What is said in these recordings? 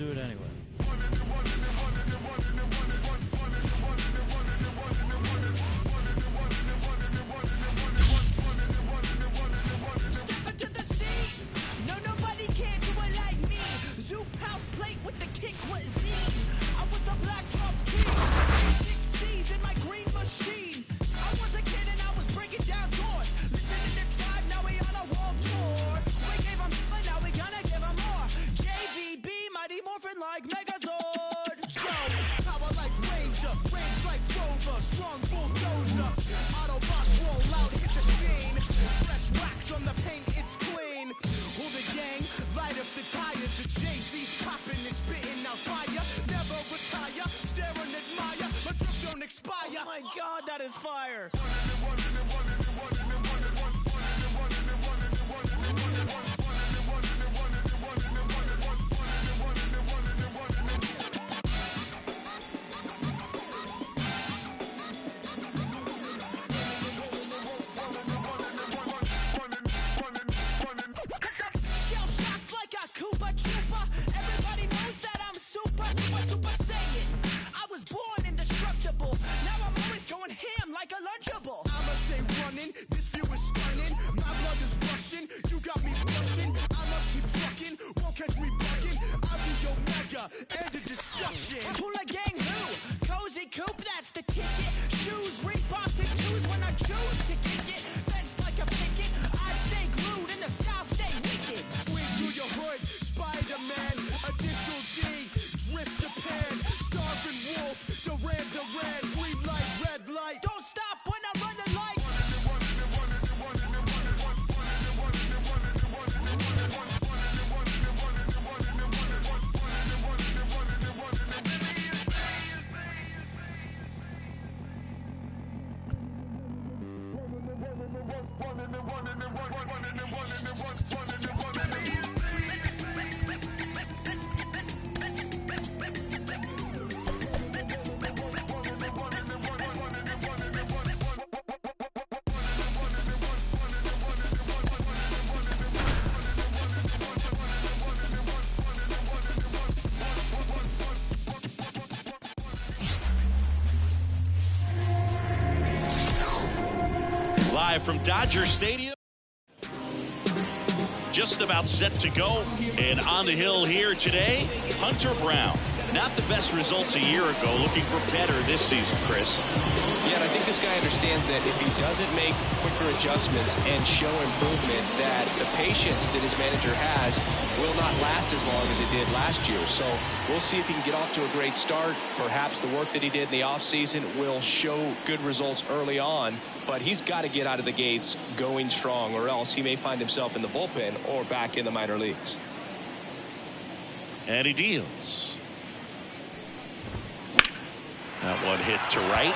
do it anyway. Oh my God, that is fire! Live from Dodger Stadium. Just about set to go. And on the hill here today, Hunter Brown. Not the best results a year ago. Looking for better this season, Chris. Yeah, and I think this guy understands that if he doesn't make quicker adjustments and show improvement, that the patience that his manager has will not last as long as it did last year. So we'll see if he can get off to a great start. Perhaps the work that he did in the offseason will show good results early on. But he's got to get out of the gates going strong, or else he may find himself in the bullpen or back in the minor leagues. And he deals. That one hit to right.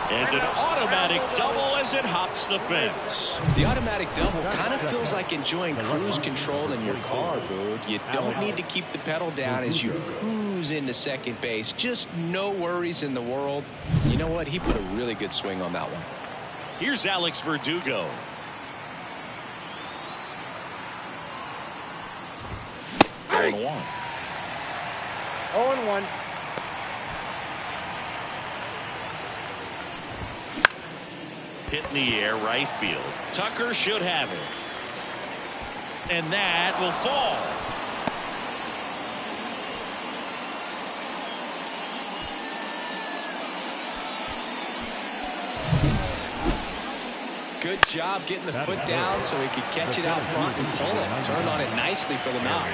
And an automatic double as it hops the fence. The automatic double kind of feels like enjoying cruise control in your car, Boog. You don't need to keep the pedal down as you cruise into second base. Just no worries in the world. You know what? He put a really good swing on that one. Here's Alex Verdugo. Hey. 0-1. 0-1. Hit in the air, right field. Tucker should have it. And that will fall. Good job getting the foot down so he could catch it out front and pull it. Turned on it nicely for the knock.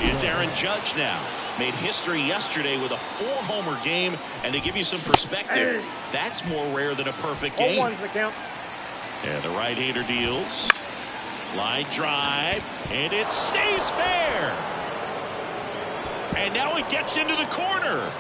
It's Aaron Judge now. Made history yesterday with a 4-homer game, and to give you some perspective, that's more rare than a perfect game. 0-1's the count. And the right-hander deals. Line drive, and it stays fair. And now it gets into the corner.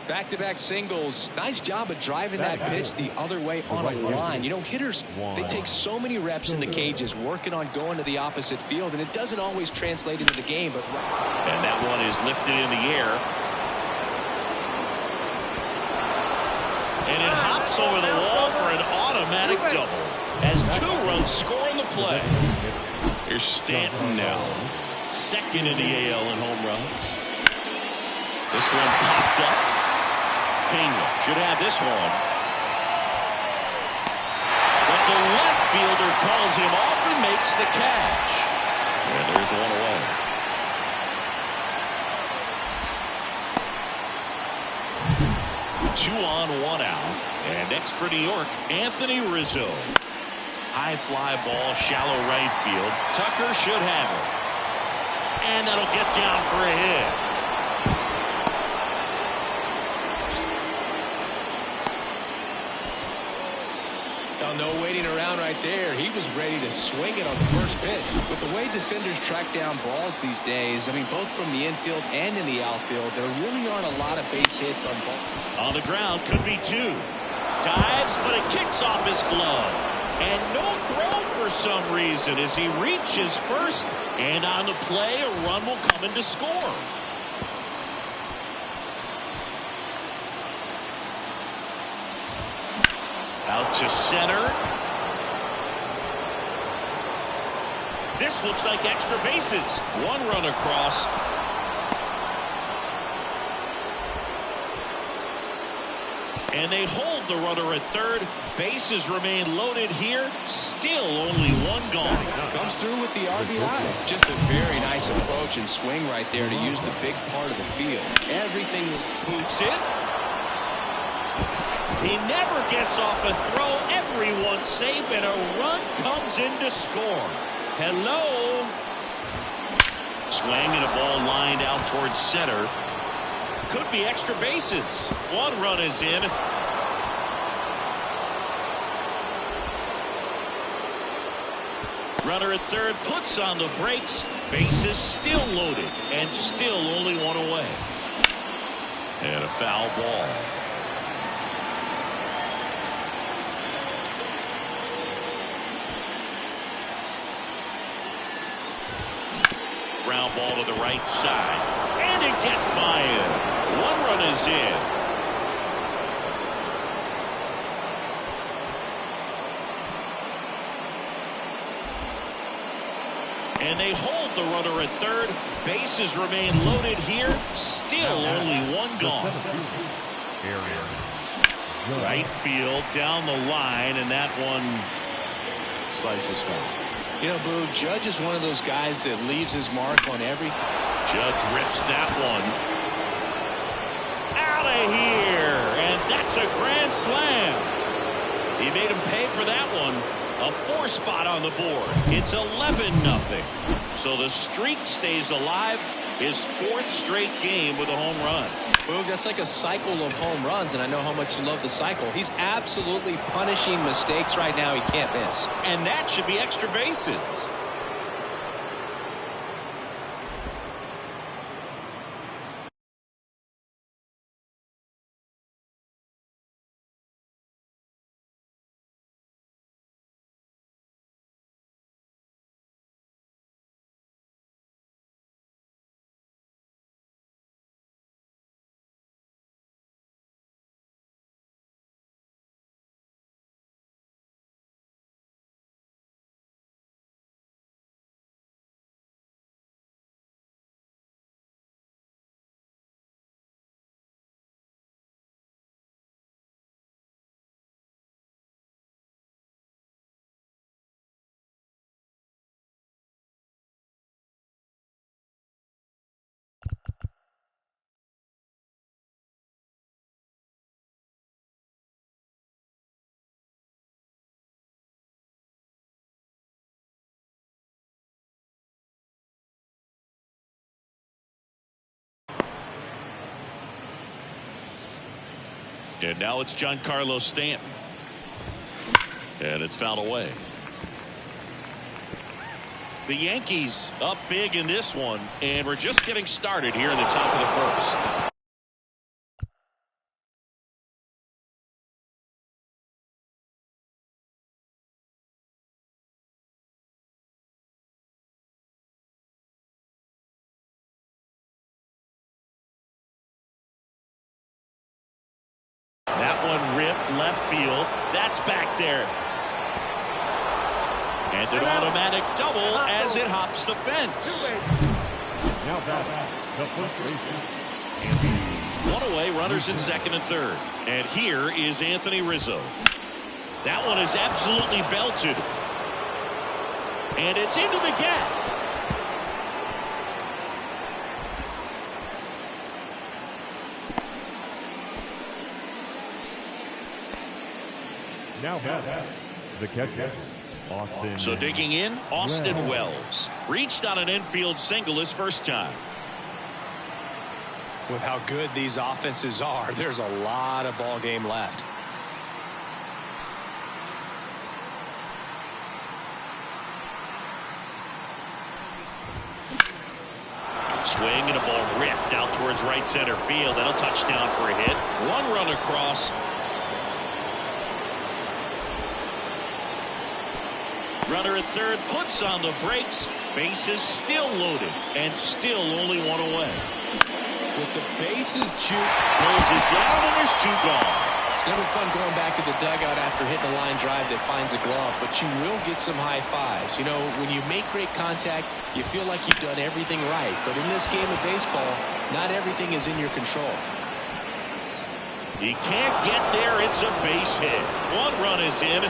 Back-to-back singles. Nice job of driving that pitch the other way on a line. You know, hitters, they take so many reps in the cages working on going to the opposite field, and it doesn't always translate into the game. But and that one is is lifted in the air. And it hops over the wall for an automatic double as 2 runs score in the play. Here's Stanton now. Second in the AL in home runs. This one popped up. Pena should have this one. But the left fielder calls him off and makes the catch. And there's one away. Two on, one out. And next for New York, Anthony Rizzo. High fly ball, shallow right field. Tucker should have it. And that'll get down for a hit. No waiting around right there. He was ready to swing it on the first pitch. With the way defenders track down balls these days, I mean, both from the infield and in the outfield, there really aren't a lot of base hits on ball. On the ground, could be 2. Dives, but it kicks off his glove. And no throw for some reason as he reaches first. And on the play, a run will come in to score. Out to center. This looks like extra bases. 1 run across. And they hold the runner at third. Bases remain loaded here. Still only 1 gone. Comes through with the RBI. Just a very nice approach and swing right there to use the big part of the field. Everything boots it. He never gets off a throw. Everyone's safe, and a run comes in to score. Hello. Swing and a ball lined out towards center. Could be extra bases. 1 run is in. Runner at third puts on the brakes. Bases still loaded, and still only 1 away. And a foul ball. Ground ball to the right side. And it gets by him. 1 run is in. And they hold the runner at third. Bases remain loaded here. Still only 1 gone. Right field down the line, and that one slices foul. You know, Boo, Judge is one of those guys that leaves his mark on every. Judge rips that one out of here, and that's a grand slam. He made him pay for that one. A 4 spot on the board. It's 11-0. So the streak stays alive. His 4th straight game with a home run. Boog, that's like a cycle of home runs, and I know how much you love the cycle. He's absolutely punishing mistakes right now he can't miss. And that should be extra bases. And now it's Giancarlo Stanton. And it's fouled away. The Yankees up big in this one, and we're just getting started here in the top of the 1st. left field. That's back there. And an automatic double as it hops the fence. Now back, the first baseman. One away, runners in second and third. And here is Anthony Rizzo. That one is absolutely belted. And it's into the gap. Now back, the catcher, Austin. So digging in, Austin Wells. Reached on an infield single his first time. With how good these offenses are, there's a lot of ball game left. Swing and a ball ripped out towards right center field. And a touchdown for a hit. One run across. Runner at third puts on the brakes. Bases still loaded and still only one away. With the bases juked, Pulls it down and there's two gone. it's never fun going back to the dugout after hitting a line drive that finds a glove, but you will get some high fives. You know, when you make great contact, you feel like you've done everything right. But in this game of baseball, not everything is in your control. He can't get there. It's a base hit. One run is in.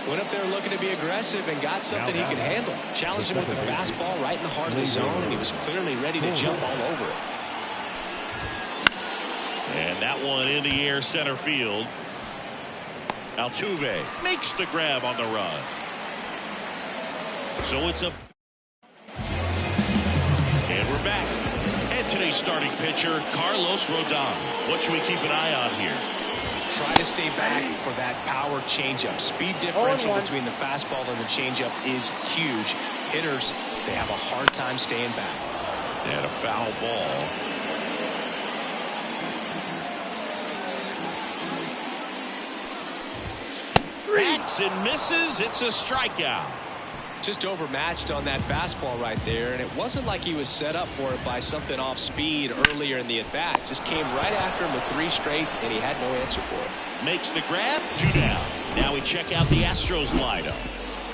Went up there looking to be aggressive and got something he could handle. Challenged him with the fastball right in the heart of the zone, and he was clearly ready to jump all over it. And that one in the air center field. Altuve makes the grab on the run. So it's a... And we're back. And today's starting pitcher, Carlos Rodon. What should we keep an eye on here? Try to stay back for that power changeup. Speed differential between the fastball and the changeup is huge. Hitters, they have a hard time staying back. And a foul ball. Backs and misses. It's a strikeout. Just overmatched on that fastball right there, and it wasn't like he was set up for it by something off speed earlier in the at-bat. Just came right after him with 3 straight, and he had no answer for it. Makes the grab, 2 down. Now we check out the Astros lineup.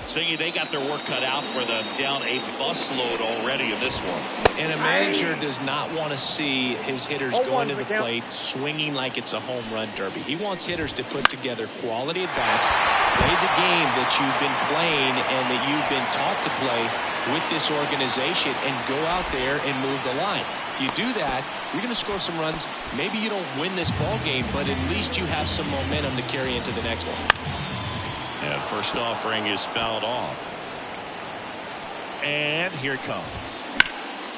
Saying they got their work cut out for them, down a busload already in this one. And a manager does not want to see his hitters going to the plate swinging like it's a home run derby. He wants hitters to put together quality at-bats, play the game that you've been playing and that you've been taught to play with this organization, and go out there and move the line. If you do that, you're going to score some runs. Maybe you don't win this ball game, but at least you have some momentum to carry into the next one. And first offering is fouled off. And here it comes.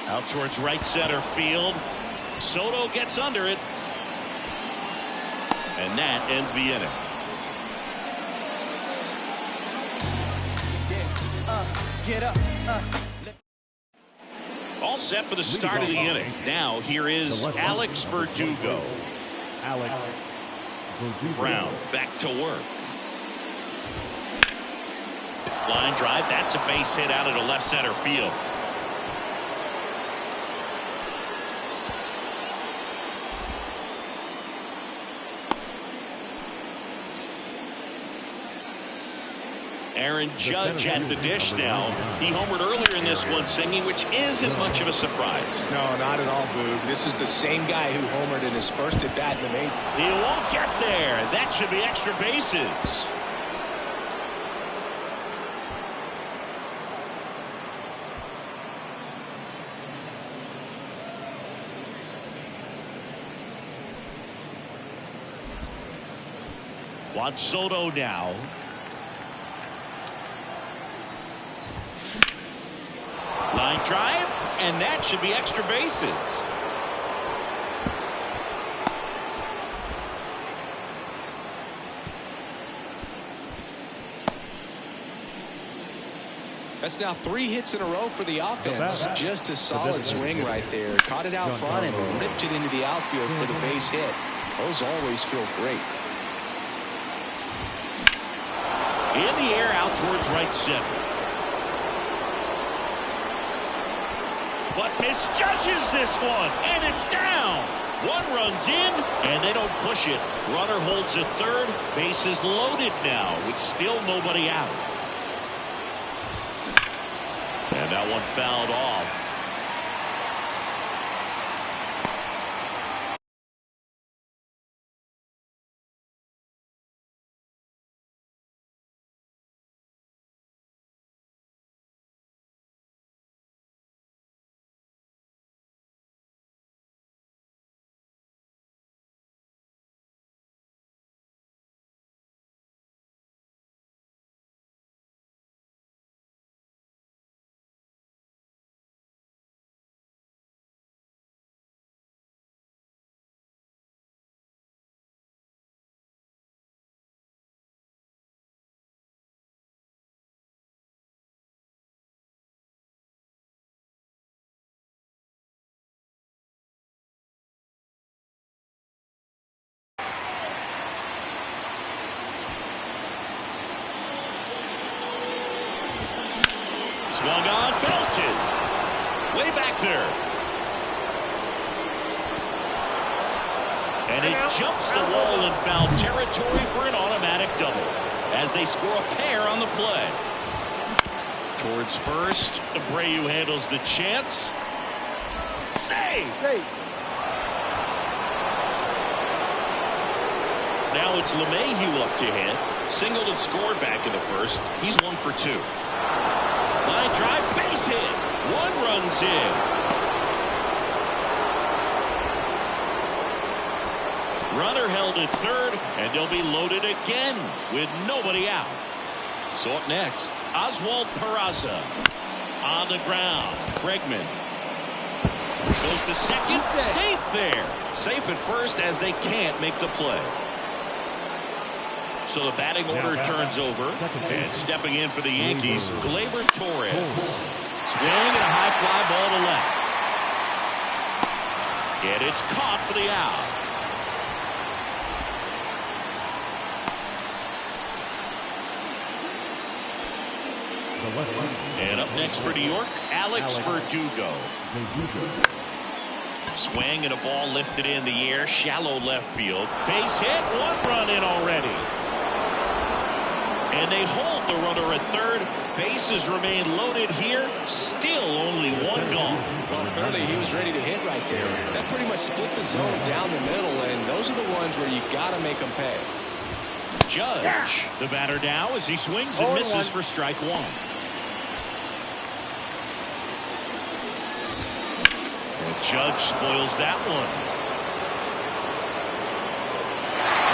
Out towards right center field. Soto gets under it. And that ends the inning. Get up. All set for the start of the inning. Now here is Alex Verdugo. Alex Verdugo. Brown back to work. Line drive. That's a base hit out into left center field. Aaron Judge at the dish now. He homered earlier in this one singing, which isn't much of a surprise. No, not at all, Boog. This is the same guy who homered in his first at-bat in the major. He won't get there. That should be extra bases. Juan Soto now. Line drive, and that should be extra bases. That's now 3 hits in a row for the offense. Just a solid swing right there. Caught it out front and ripped it into the outfield for the base hit. Those always feel great. In the air out towards right center. but misjudges this one, and it's down. One run's in, and they don't push it. Runner holds at third. Bases loaded now with still nobody out. And that one fouled off. Swung on, belted. Way back there. And it jumps the wall in foul territory for an automatic double as they score a pair on the play. Towards first, Abreu handles the chance. Save! Now it's LeMahieu up to hit. Singled and scored back in the first. He's 1 for 2. Line drive, base hit. One run's in. Runner held at third, and they'll be loaded again with nobody out. So up next, Oswald Peraza on the ground. Bregman goes to second, safe there. Safe at first as they can't make the play. So the batting order turns over, and stepping in for the Yankees, Gleyber Torres. Swing and a high fly ball to left. And it's caught for the out. And up next for New York, Alex Verdugo. Swing and a ball lifted in the air, shallow left field. Base hit, one run in already. And they hold the runner at third. Bases remain loaded here. Still only one gone. Well, clearly he was ready to hit right there. That pretty much split the zone down the middle, and those are the ones where you got to make them pay. Judge, the batter now as he swings and misses for strike one. And Judge spoils that one.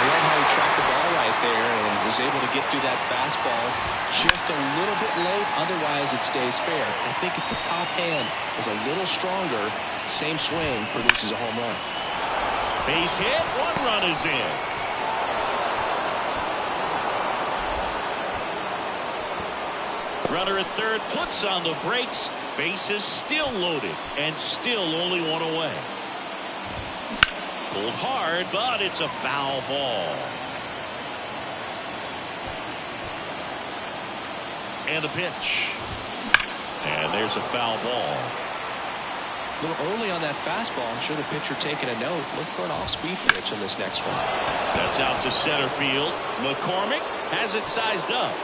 I love how he tracked the ball right there and was able to get through that fastball just a little bit late. Otherwise, it stays fair. I think if the top hand is a little stronger, same swing produces a home run. Base hit, one run is in. Runner at third puts on the brakes. Bases still loaded and still only one away. Pulled hard, but it's a foul ball. And the pitch. And there's a foul ball. A little early on that fastball. I'm sure the pitcher taking a note. Look for an off-speed pitch on this next one. That's out to center field. McCormick has it sized up.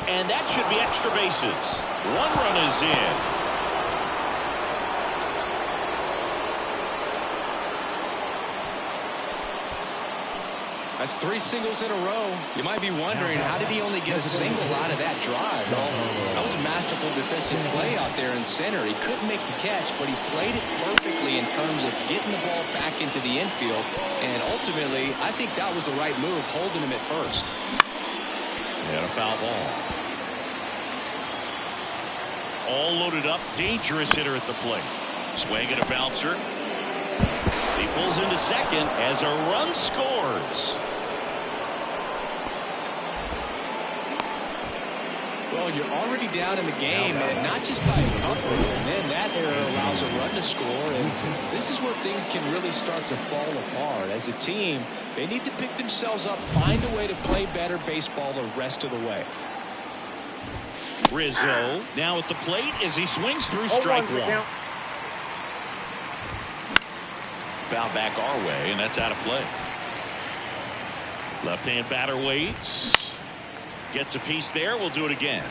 And that should be extra bases. One run is in. That's 3 singles in a row. You might be wondering, how did he only get a single out of that drive? Well, that was a masterful defensive play out there in center. He couldn't make the catch, but he played it perfectly in terms of getting the ball back into the infield. And ultimately, I think that was the right move, holding him at first. And a foul ball. All loaded up. Dangerous hitter at the plate. Swing and a bouncer. He pulls into second as a run scores. Well, you're already down in the game, and not just by a couple. And then that error allows a run to score, and this is where things can really start to fall apart. As a team, they need to pick themselves up, find a way to play better baseball the rest of the way. Rizzo now at the plate as he swings through strike one. Foul back our way, and that's out of play. Left-hand batter waits. Gets a piece there. We'll do it again.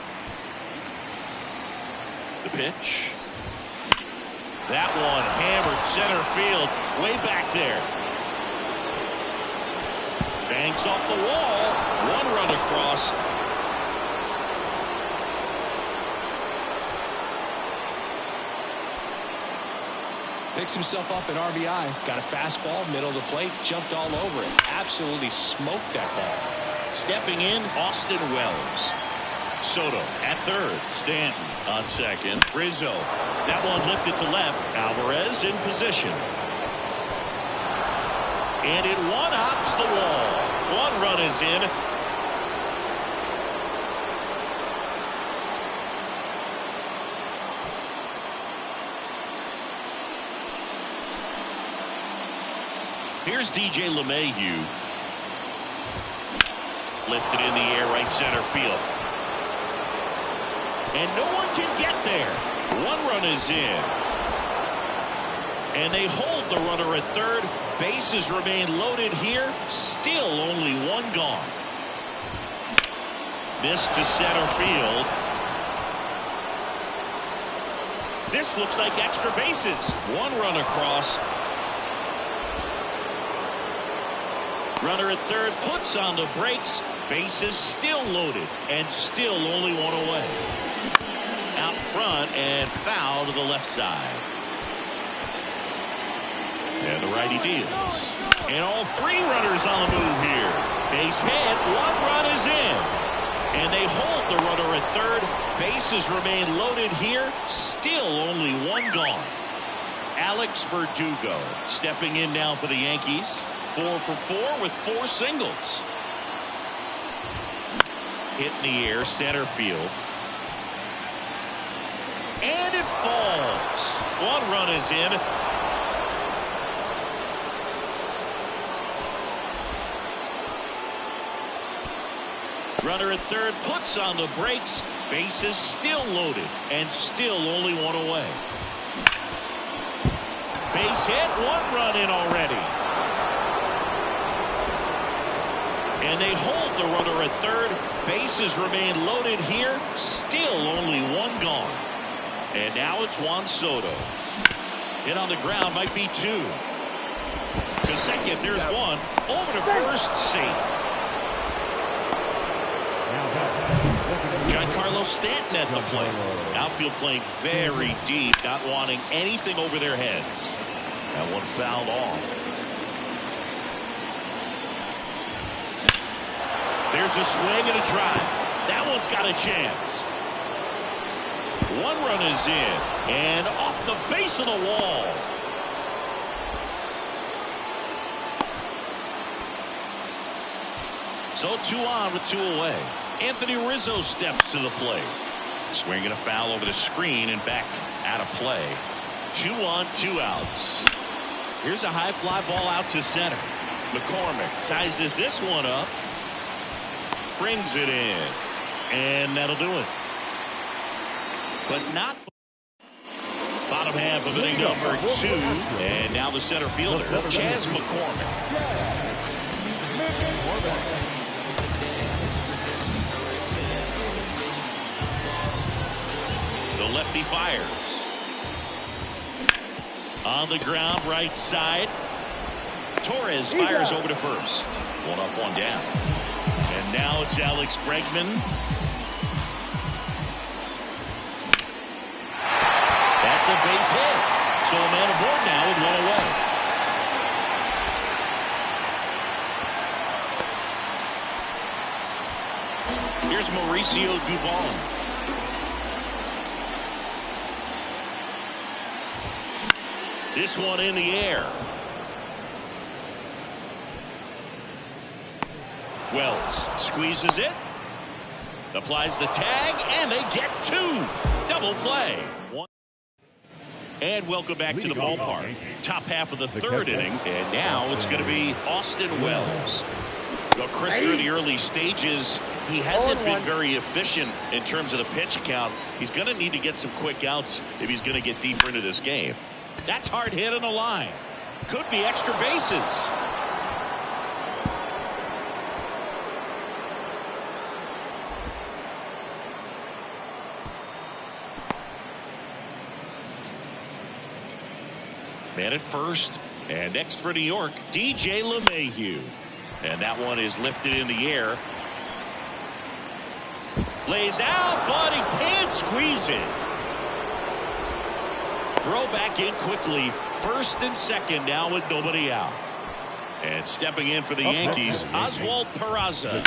The pitch. That one hammered center field. Way back there. Banks off the wall. One run across. Picks himself up at RBI. Got a fastball, middle of the plate, jumped all over it. Absolutely smoked that ball. Stepping in, Austin Wells. Soto at third. Stanton on second. Rizzo. That one lifted to left. Alvarez in position. And it one-hops the wall. One run is in. Here's DJ LeMahieu. Lifted in the air, right center field. And no one can get there. One run is in. And they hold the runner at third. Bases remain loaded here. Still only one gone. This to center field. This looks like extra bases. One run across. Runner at third puts on the brakes. Bases still loaded and still only one away. Out front and foul to the left side. And the righty deals. And all three runners on the move here. Base hit. One run is in. And they hold the runner at third. Bases remain loaded here. Still only one gone. Alex Verdugo stepping in now for the Yankees. 4 for 4 with 4 singles. Hit in the air, center field. And it falls. One run is in. Runner at third puts on the brakes. Bases still loaded and still only one away. Base hit, one run in already. And they hold the runner at third. Bases remain loaded here. Still only one gone. And now it's Juan Soto. Hit on the ground, might be 2. To second, there's one. Over to first, safe. Giancarlo Stanton at the plate. Outfield playing very deep, not wanting anything over their heads. That one fouled off. There's a swing and a drive. That one's got a chance. One run is in. And off the base of the wall. So 2 on with 2 away. Anthony Rizzo steps to the plate. Swinging a foul over the screen and back out of play. 2 on, 2 outs. Here's a high fly ball out to center. McCormick sizes this one up. Brings it in. And that'll do it. But not. Bottom half of inning number 2. And now the center fielder, Chas McCormick. The lefty fires. On the ground, right side. Torres fires over to first. 1 up, 1 down. And now it's Alex Bregman. That's a base hit. So a man aboard now with 1 away. Here's Mauricio Dubon. This one in the air. Wells squeezes it. Applies the tag, and they get 2. Double play. 1. And welcome back to the ballpark. Top half of the 3rd inning, and now it's going to be Austin Wells. Well, Chris, through the early stages, He hasn't been very efficient in terms of the pitch count. He's going to need to get some quick outs if he's going to get deeper into this game. That's hard hit on the line. Could be extra bases. Man at first, and next for New York, DJ LeMahieu. And that one is lifted in the air. Lays out, but he can't squeeze it. Throw back in quickly. First and second now with nobody out. And stepping in for the Yankees, Oswald Peraza.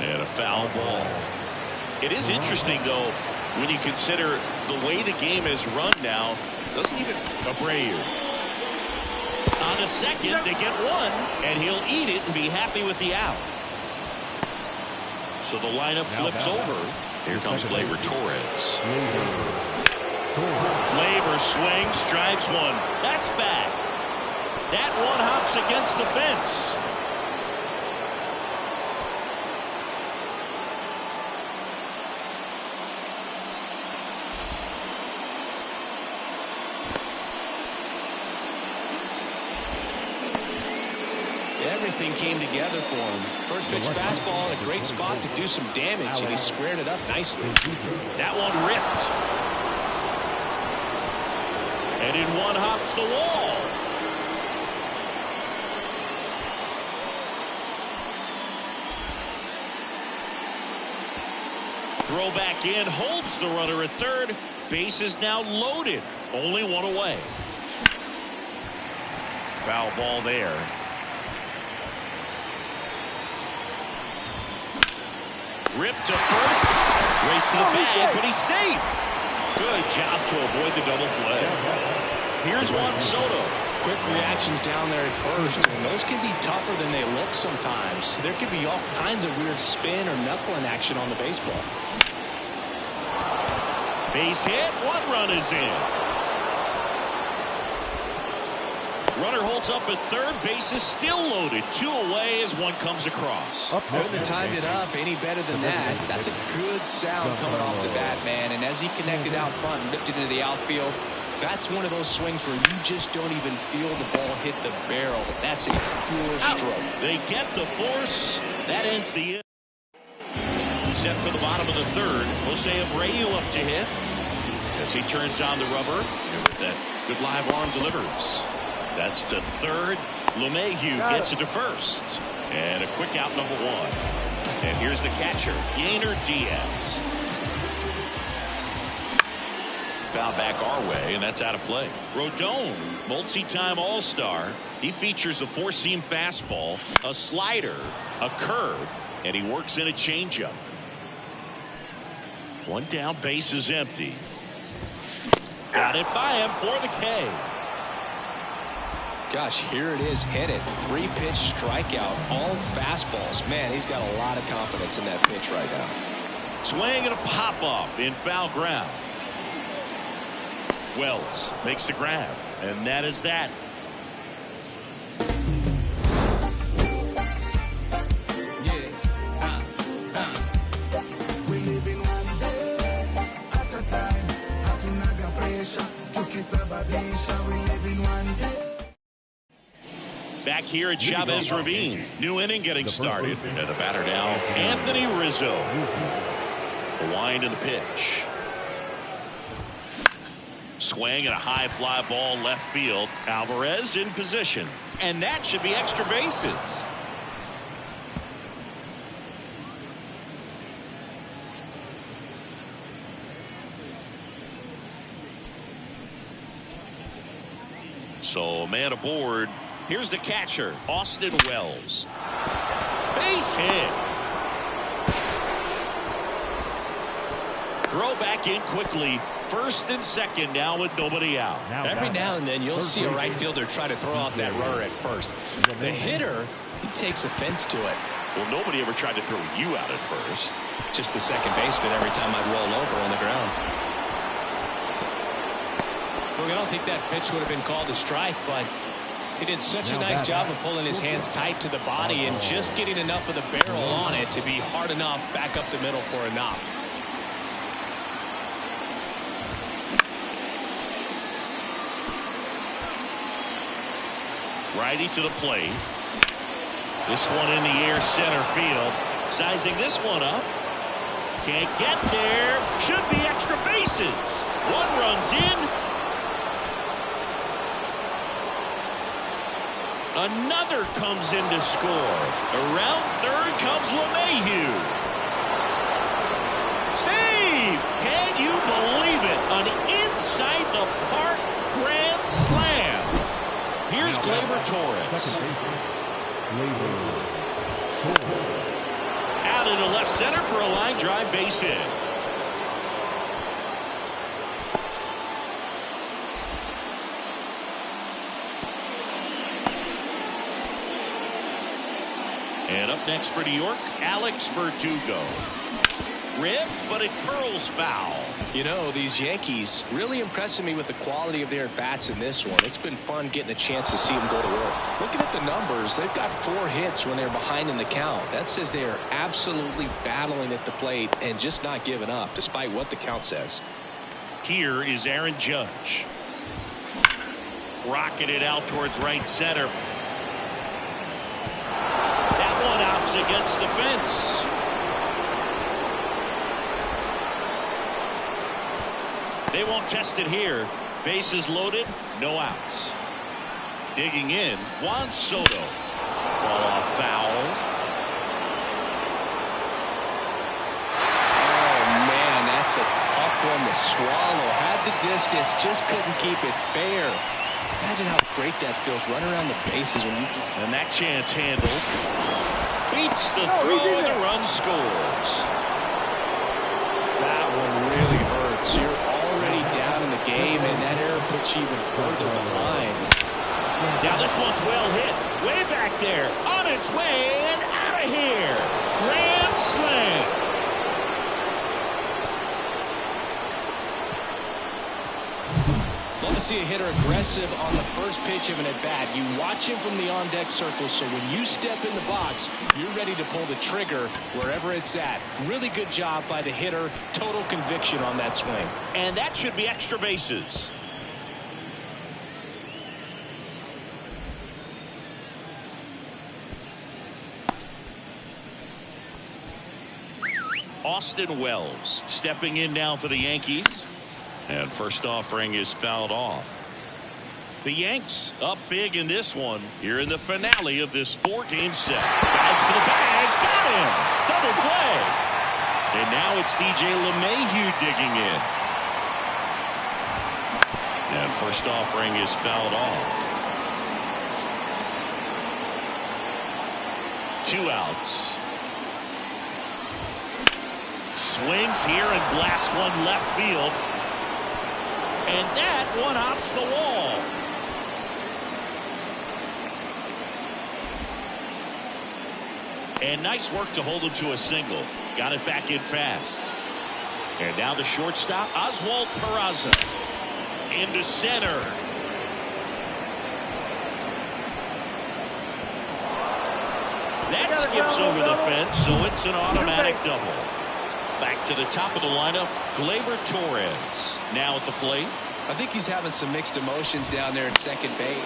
And a foul ball. It is interesting, though, when you consider the way the game is run now. Doesn't even Abreu. On the second, they get one, and he'll eat it and be happy with the out. So the lineup flips over. Here comes Gleyber Torres. Gleyber swings, drives one. That's back. That one hops against the fence. Everything came together for him. First pitch fastball in a great spot to do some damage, and he squared it up nicely. That one ripped. And in one hops the wall. Throw back in, holds the runner at third. Base is now loaded. Only one away. Foul ball there. Ripped to first. Race to the bag, but he's safe. Good job to avoid the double play. Here's Juan Soto. Quick reactions down there at first, and those can be tougher than they look sometimes. There could be all kinds of weird spin or knuckling action on the baseball. Base hit. One run is in. Runner holds up at third. Base is still loaded. Two away as one comes across. Couldn't have timed it up any better than that. That's a good sound coming off the bat, man. And as he connected out front and lifted into the outfield, that's one of those swings where you just don't even feel the ball hit the barrel. That's a pure stroke. They get the force. That ends the inning. Set for the bottom of the third. Jose Abreu up to hit as he turns on the rubber. And with that good live arm delivers. That's to third. LeMahieu gets it to first. And a quick out number one. And here's the catcher, Yainer Diaz. Foul back our way, and that's out of play. Rodon, multi-time All-Star. He features a four-seam fastball, a slider, a curve, and he works in a changeup. One down, base is empty. Got it by him for the K. Gosh, here it is, hit it. Three-pitch strikeout, all fastballs. Man, he's got a lot of confidence in that pitch right now. Swing and a pop-up in foul ground. Wells makes the grab, and that is that. We live in one day at a time. Hatunaga pressure, tukisababisha. We live in one day. Back here at Chavez Ravine. New inning getting started. And the batter now, Anthony Rizzo. The wind and the pitch. Swing and a high fly ball left field. Alvarez in position. And that should be extra bases. So a man aboard. Here's the catcher, Austin Wells. Base hit. Throw back in quickly. First and second now with nobody out. Every now and then you'll see a right fielder try to throw out that runner at first. The hitter, he takes offense to it. Well, nobody ever tried to throw you out at first. Just the second baseman every time I'd roll over on the ground. Look, I don't think that pitch would have been called a strike, but He did such a nice job of pulling his hands tight to the body and just getting enough of the barrel on it to be hard enough back up the middle for a knock. Righty to the plate. This one in the air, center field. Sizing this one up. Can't get there. Should be extra bases. One run's in. Another comes in to score. Around third comes LeMahieu. Save! Can you believe it? An inside the park grand slam. Here's Gleyber Torres. Out into left center for a line drive base hit. And up next for New York, Alex Verdugo. Ripped, but it curls foul. You know, these Yankees really impressing me with the quality of their bats in this one. It's been fun getting a chance to see them go to work. Looking at the numbers, they've got 4 hits when they're behind in the count. That says they are absolutely battling at the plate and just not giving up, despite what the count says. Here is Aaron Judge. Rocketed out towards right center. That one outs against the fence. They won't test it here. Bases loaded, no outs. Digging in, Juan Soto. Fall off foul. Oh, man, that's a tough one to swallow. Had the distance, just couldn't keep it fair. Imagine how great that feels, running around the bases when you... And that chance handled. Beats the throw and the run scores. That one really hurts. You're already down in the game, and that error puts you even further behind. Now this one's well hit. Way back there. On its way and out of here. Grand slam. Love to see a hitter aggressive on the first pitch of an at-bat. You watch him from the on-deck circle, so when you step in the box, you're ready to pull the trigger wherever it's at. Really good job by the hitter. Total conviction on that swing. And that should be extra bases. Austin Wells stepping in now for the Yankees. And first offering is fouled off. The Yanks up big in this one here in the finale of this 4-game set. Dives for the bag. Got him. Double play. And now it's DJ LeMahieu digging in. And first offering is fouled off. 2 outs. Swings here and blasts one left field. And that one hops the wall. And nice work to hold him to a single. Got it back in fast. And now the shortstop, Oswald Peraza. Into center. That skips over the fence, so it's an automatic double. Back to the top of the lineup, Gleyber Torres now at the plate. I think he's having some mixed emotions down there at second base.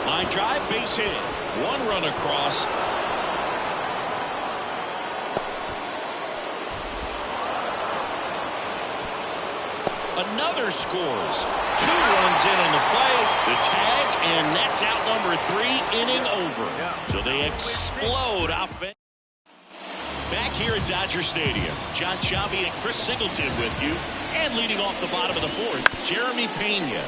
Line drive, base hit. 1 run across. Another scores. 2 runs in on the play. The tag, and that's out number 3, inning over. So they explode offense. Back here at Dodger Stadium, John Chavi and Chris Singleton with you. And leading off the bottom of the 4th, Jeremy Pena.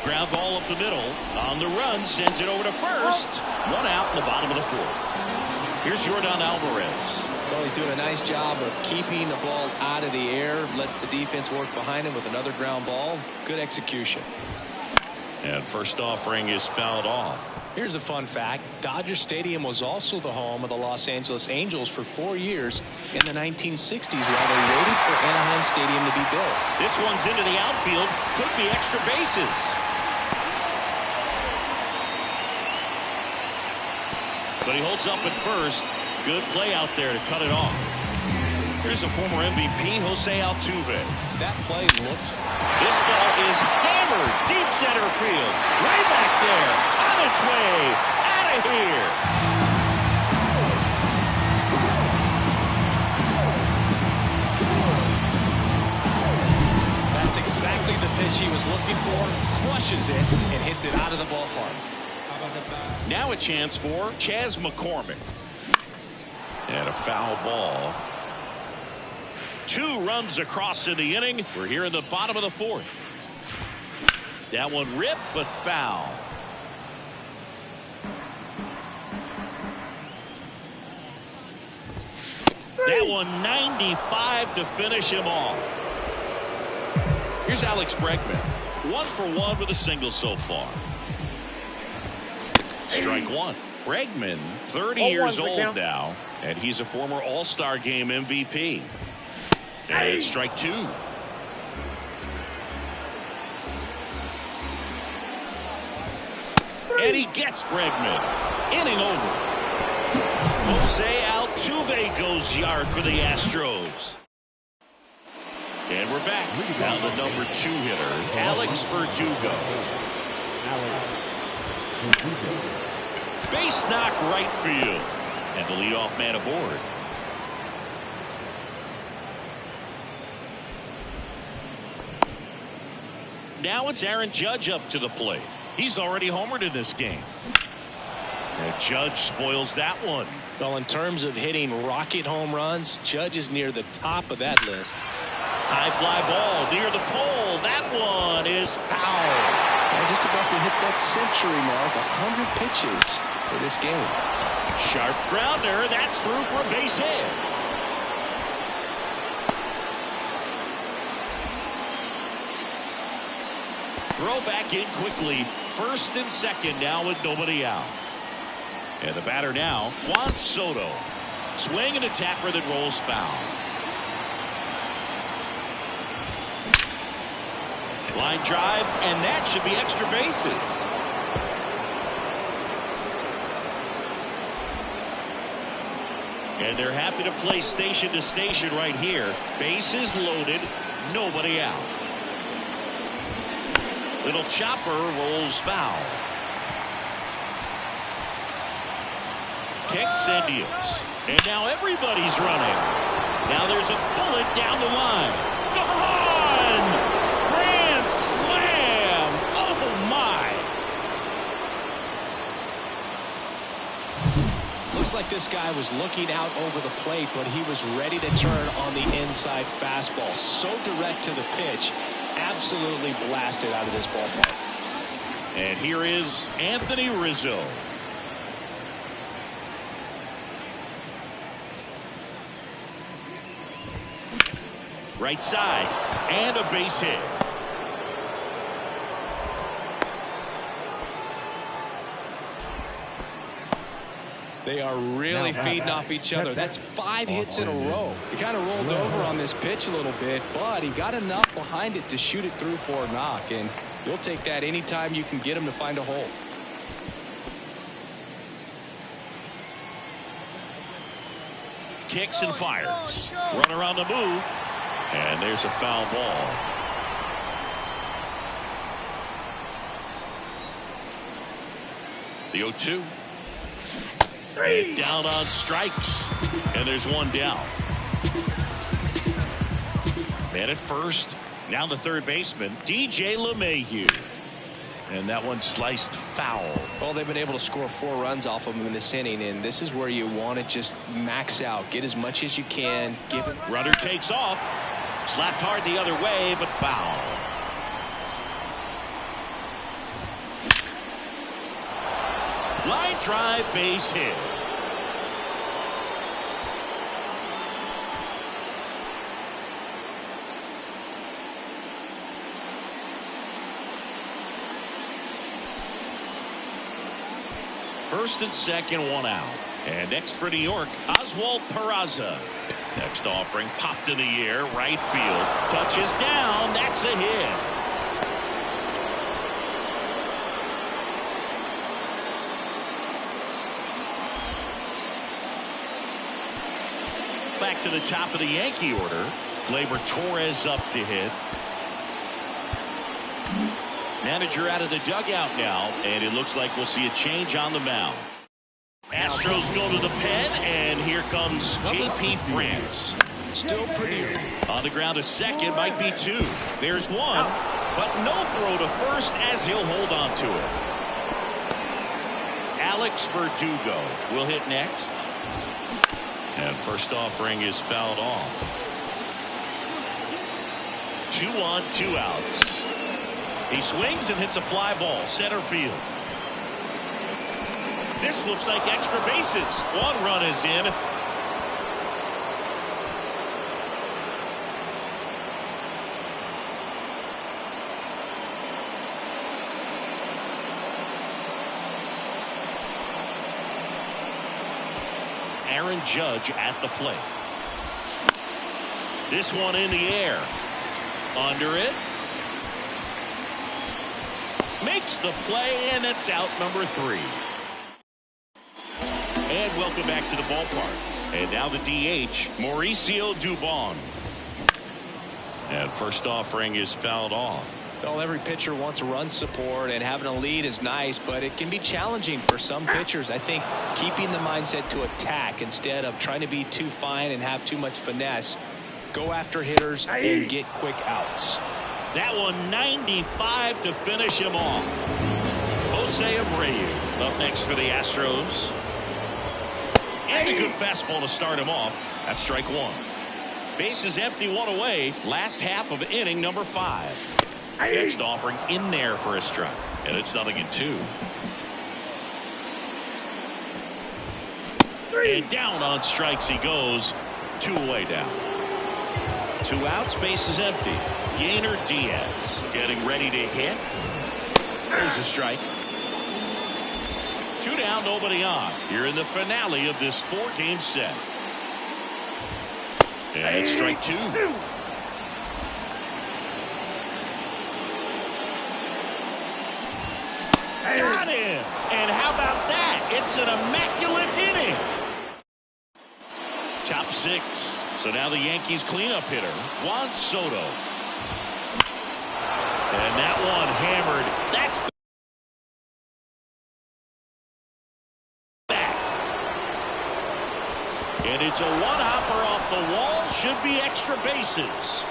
Ground ball up the middle. On the run, sends it over to first. 1 out in the bottom of the 4th. Here's Yordan Alvarez. Well, he's doing a nice job of keeping the ball out of the air. Lets the defense work behind him with another ground ball. Good execution. And first offering is fouled off. Here's a fun fact. Dodger Stadium was also the home of the Los Angeles Angels for 4 years in the 1960s while they waited for Anaheim Stadium to be built. This one's into the outfield. Could be extra bases. but he holds up at first. Good play out there to cut it off. Here's the former MVP, Jose Altuve. That play looks... This ball is hammered deep center field. Way back there. On its way. Out of here. That's exactly the pitch he was looking for. Crushes it and hits it out of the ballpark. Now a chance for Chas McCormick. And a foul ball. 2 runs across in the inning. We're here in the bottom of the 4th. That one ripped, but foul. That one 95 to finish him off. Here's Alex Bregman. 1 for 1 with a single so far. Strike 1. Bregman, 30 years old now, and he's a former All-Star Game MVP. And it's strike 2. And he gets Bregman. Inning over. Jose Altuve goes yard for the Astros. And we're back. Now the number 2 hitter, Alex Verdugo. Base knock right field. And the leadoff man aboard. Now it's Aaron Judge up to the plate. He's already homered in this game. And Judge spoils that one. Well, in terms of hitting rocket home runs, Judge is near the top of that list. High fly ball near the pole. That one is foul. They're just about to hit that century mark. 100 pitches for this game. Sharp grounder. That's through for a base hit. Throw back in quickly. First and second now with nobody out. And the batter now, Juan Soto. Swing and a tapper that rolls foul. Line drive, and that should be extra bases. And they're happy to play station to station right here. Bases loaded, nobody out. Little chopper rolls foul. Kicks and deals. And now everybody's running. Now there's a bullet down the line. Gone! Grand slam! Oh, my! Looks like this guy was looking out over the plate, but he was ready to turn on the inside fastball. So direct to the pitch. Absolutely blasted out of this ballpark. And here is Anthony Rizzo. Right side, and a base hit. They are really feeding off each other. That's 5 hits in a row. He kind of rolled over on this pitch a little bit, but he got enough behind it to shoot it through for a knock, and you'll take that anytime you can get him to find a hole. Kicks and fires. Runner on the move. And there's a foul ball. The 0-2. And down on strikes. And there's one down. Man at first. Now the third baseman, DJ LeMahieu. And that one sliced foul. Well, they've been able to score 4 runs off of him in this inning, and this is where you want to just max out. Get as much as you can. Give it. Runner takes off. Slapped hard the other way, but foul. Line drive, base hit. First and second, one out. And next for New York, Oswald Peraza. Next offering popped in the air, right field. Touches down, that's a hit. to the top of the Yankee order. Gleyber Torres up to hit. Manager out of the dugout now, and it looks like we'll see a change on the mound. Astros go to the pen, and here comes J.P. France. Still pretty early. On the ground to second, might be two. There's one, but no throw to first as he'll hold on to it. Alex Verdugo will hit next. And first offering is fouled off. 2 on, 2 outs. He swings and hits a fly ball, center field. This looks like extra bases. 1 run is in. Aaron Judge at the plate. This one in the air. Under it. Makes the play, and it's out number 3. And welcome back to the ballpark. And now the DH, Mauricio Dubon. And first offering is fouled off. Well, every pitcher wants run support, and having a lead is nice, but it can be challenging for some pitchers. I think keeping the mindset to attack instead of trying to be too fine and have too much finesse. Go after hitters and get quick outs. That one 95 to finish him off. Jose Abreu up next for the Astros. And a good fastball to start him off. That's strike 1. Bases empty, 1 away. Last half of inning number 5. Next offering in there for a strike. And it's 0-2. And down on strikes he goes. 2 away down. 2 outs, bases empty. Yainer Diaz getting ready to hit. There's a strike. 2 down, nobody on. Here in the finale of this 4-game set. And it's strike 2. Got him. And how about that? It's an immaculate inning. Top 6. So now the Yankees cleanup hitter, Juan Soto. And that one hammered. That's back. And it's a one-hopper off the wall. Should be extra bases.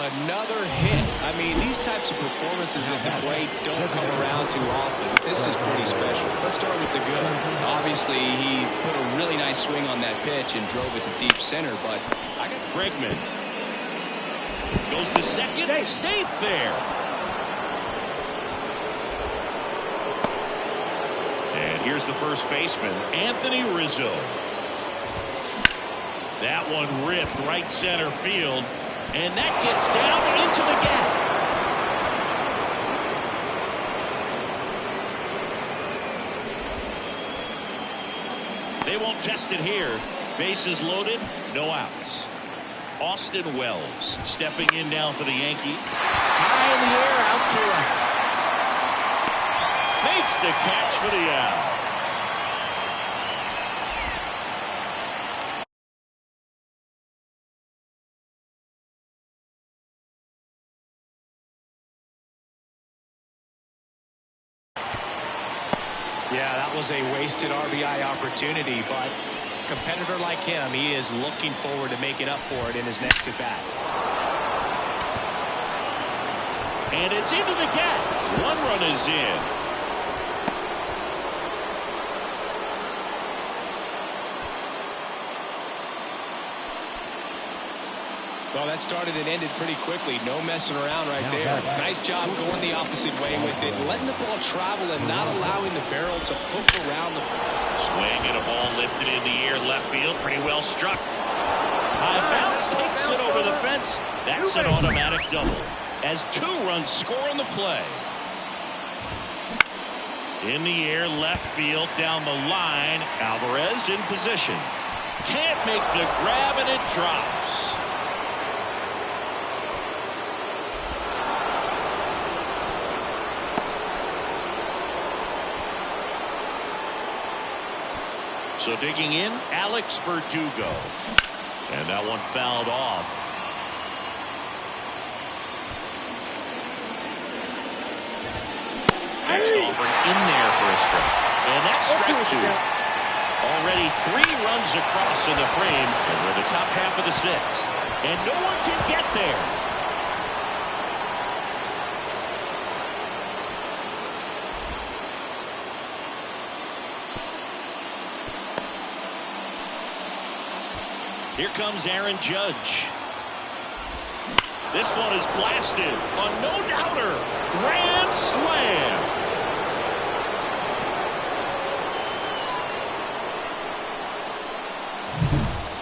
Another hit. I mean, these types of performances at the plate don't come around too often. This is pretty special. Let's start with the good. Obviously, he put a really nice swing on that pitch and drove it to deep center, but I got Bregman goes to second. Safe there. And here's the first baseman, Anthony Rizzo. That one ripped right center field. And that gets down into the gap. They won't test it here. Bases loaded, no outs. Austin Wells stepping in now for the Yankees. High in the air, out to right. Makes the catch for the out. Yeah, that was a wasted RBI opportunity, but a competitor like him, he is looking forward to making up for it in his next at-bat. And it's into the gap. 1 run is in. Well, that started and ended pretty quickly. No messing around right there. Nice job going the opposite way with it, letting the ball travel and not allowing the barrel to hook around the swing and a ball lifted in the air left field. Pretty well struck. High bounce takes it over the fence. That's an automatic double as 2 runs score on the play. In the air, left field, down the line. Alvarez in position. Can't make the grab, and it drops. So digging in, Alex Verdugo. And that one fouled off. Next offering in there for a strike. And that's strike two. Already 3 runs across in the frame. And we're in the top half of the 6th. And no one can get there. Here comes Aaron Judge. This one is blasted. A no-doubter. Grand slam.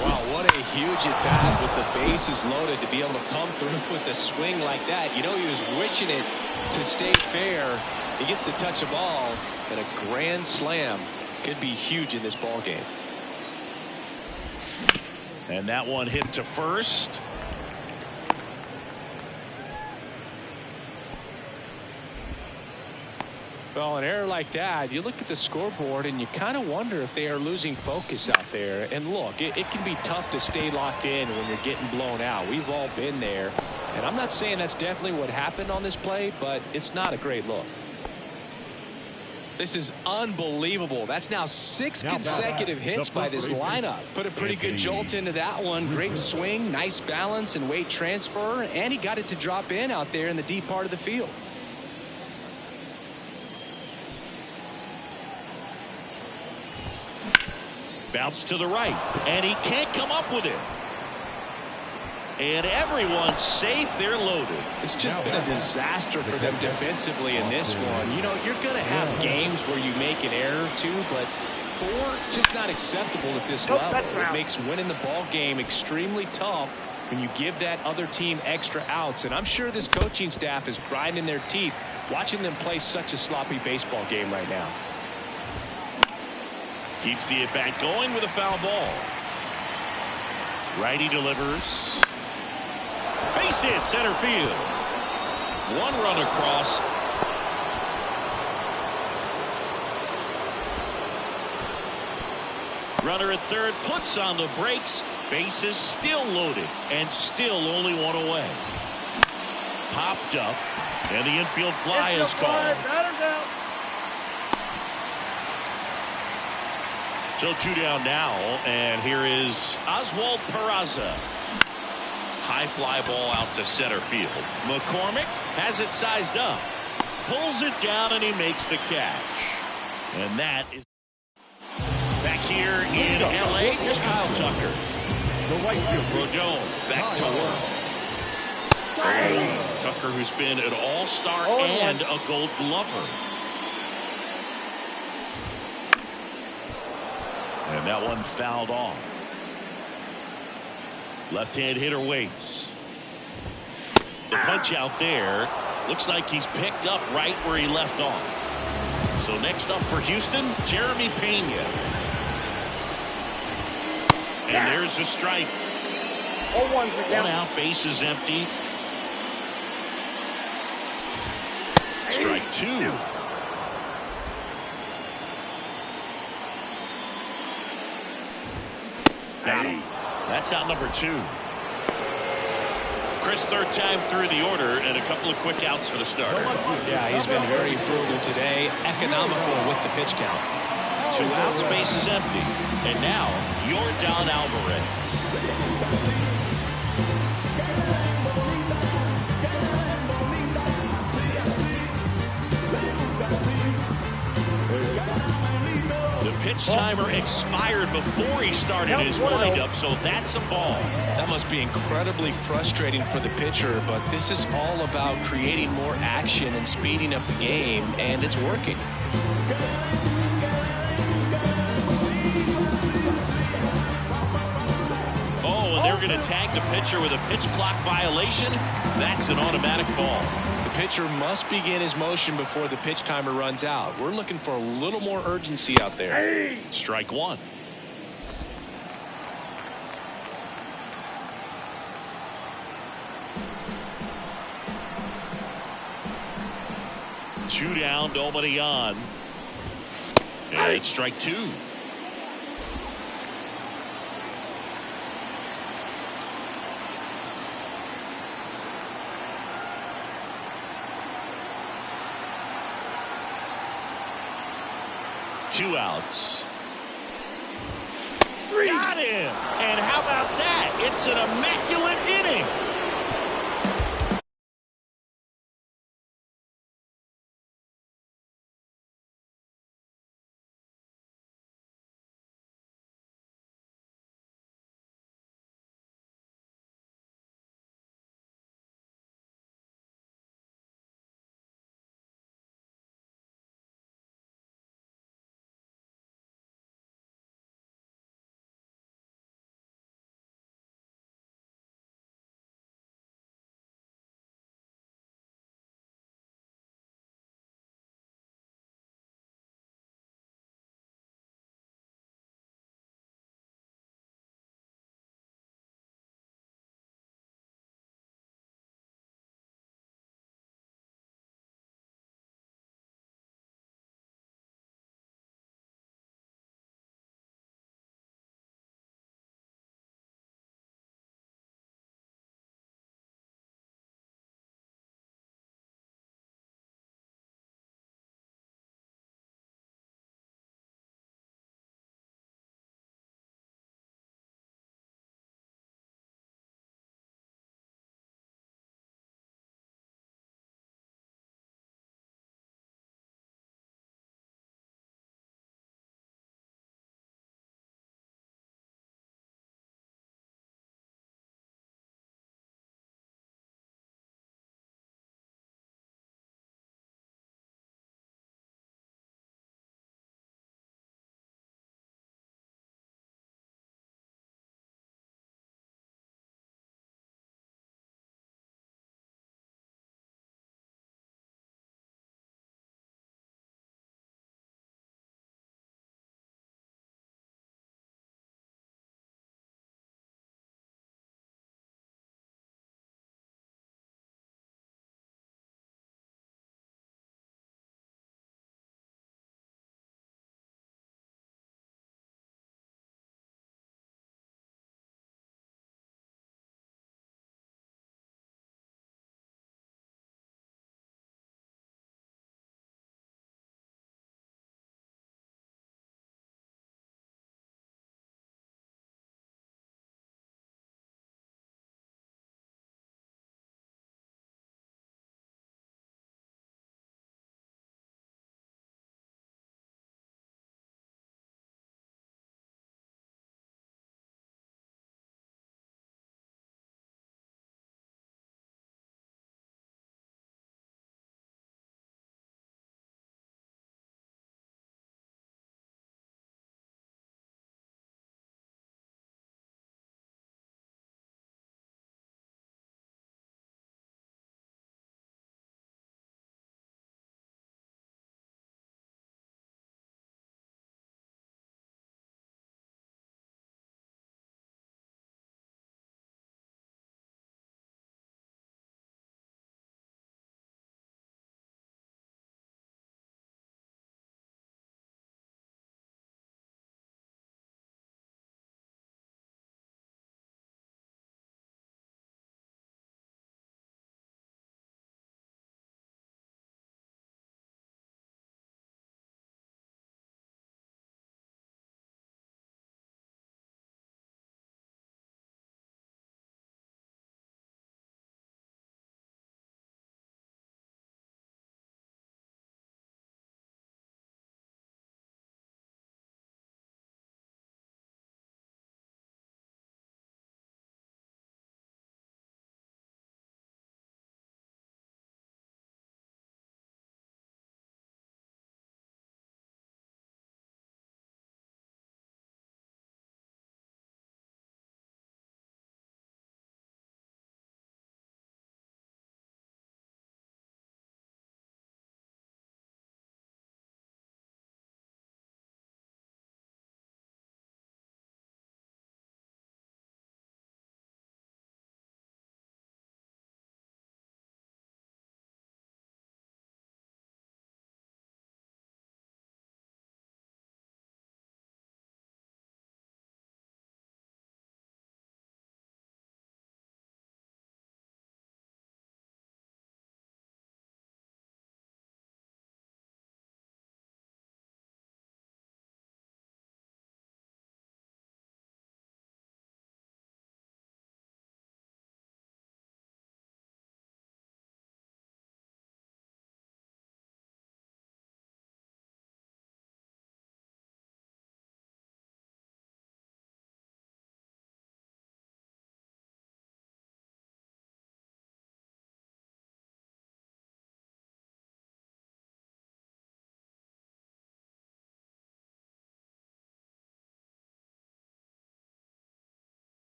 Wow, what a huge at-bat with the bases loaded to be able to come through with a swing like that. You know, he was wishing it to stay fair. He gets to touch the ball, and a grand slam could be huge in this ball game. And that one hit to first. Well, an error like that, you look at the scoreboard and you kind of wonder if they are losing focus out there. And look, it can be tough to stay locked in when you're getting blown out. We've all been there. And I'm not saying that's definitely what happened on this play, but it's not a great look. This is unbelievable. That's now 6 consecutive hits by this lineup. Put a pretty good jolt into that one. Great swing, nice balance and weight transfer, and he got it to drop in out there in the deep part of the field. Bounce to the right, and he can't come up with it. And everyone's safe. They're loaded. It's just been a disaster for them defensively in this one. You know, you're going to have games where you make an error or 2, but 4 just not acceptable at this level. It makes winning the ball game extremely tough when you give that other team extra outs. And I'm sure this coaching staff is grinding their teeth watching them play such a sloppy baseball game right now. Keeps the at-bat going with a foul ball. Righty delivers. Base hit center field. 1 run across. Runner at third puts on the brakes. Bases still loaded and still only 1 away. Popped up and the infield fly is called. So 2 down now, and here is Oswald Peraza. High fly ball out to center field. McCormick has it sized up. Pulls it down, and he makes the catch. And that is back here in L.A. Here's Kyle Tucker. The right field. Rodon back to work. Tucker, who's been an all-star and a Gold Glover. And that one fouled off. Left-hand hitter waits. The punch out there. Looks like he's picked up right where he left off. So next up for Houston, Jeremy Pena. And there's a strike. 1 out, base is empty. Strike 2. Got him. That's out number 2. Chris, third time through the order, and a couple of quick outs for the starter. Yeah, he's been very frugal today. Economical with the pitch count. 2 outs, base is empty. And now, Yordan Alvarez. The pitch timer expired before he started his windup, so that's a ball. That must be incredibly frustrating for the pitcher, but this is all about creating more action and speeding up the game, and it's working. Oh, and they're going to tag the pitcher with a pitch clock violation. That's an automatic ball. The pitcher must begin his motion before the pitch timer runs out. We're looking for a little more urgency out there. Strike 1. Two down, nobody on. And it's strike 2. 2 outs. Got him. And how about that? It's an immaculate inning.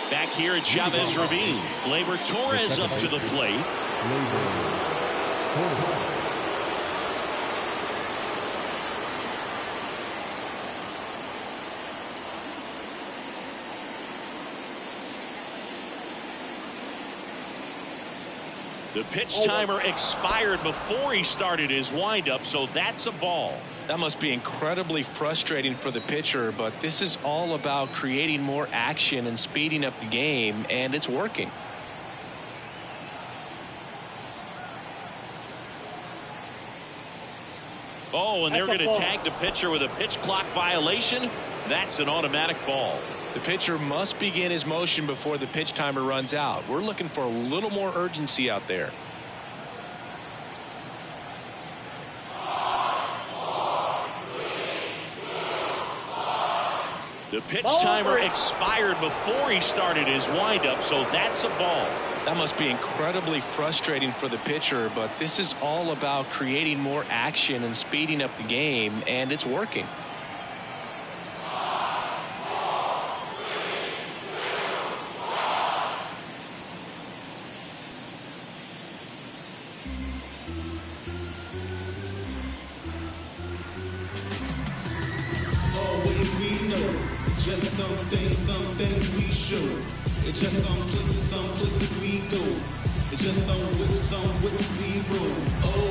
Back here at Chavez Ravine. Gleyber Torres up to the plate. The pitch timer expired before he started his windup, so that's a ball. That must be incredibly frustrating for the pitcher, but this is all about creating more action and speeding up the game, and it's working. Oh, and they're going to tag the pitcher with a pitch clock violation. That's an automatic ball. The pitcher must begin his motion before the pitch timer runs out. We're looking for a little more urgency out there. The pitch timer expired before he started his windup, so that's a ball. That must be incredibly frustrating for the pitcher, but this is all about creating more action and speeding up the game, and it's working. Always we know, just some things we show. It's just some places we go. It's just some whips we roll. Oh,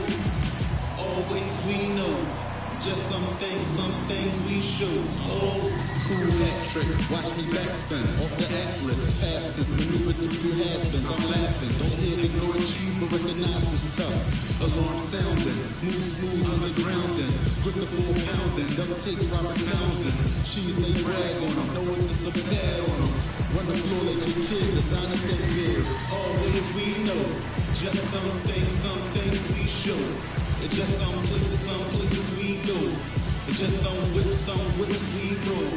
always we know, just some things we show. Oh, cool hat trick, watch me backspin off the atlas, past tense, maneuver through the has-beens. I'm laughing, don't hit, ignore cheese, but recognize this tough. Alarm sounding, move smooth on the ground and grip the 4-pounding. Don't take Robert Townsend, cheese may brag on them, know what to subtad on them. Run the floor like your kid, design a thing big. Always we know, just some things we show. It's just some places we go. It's just some whips we roll.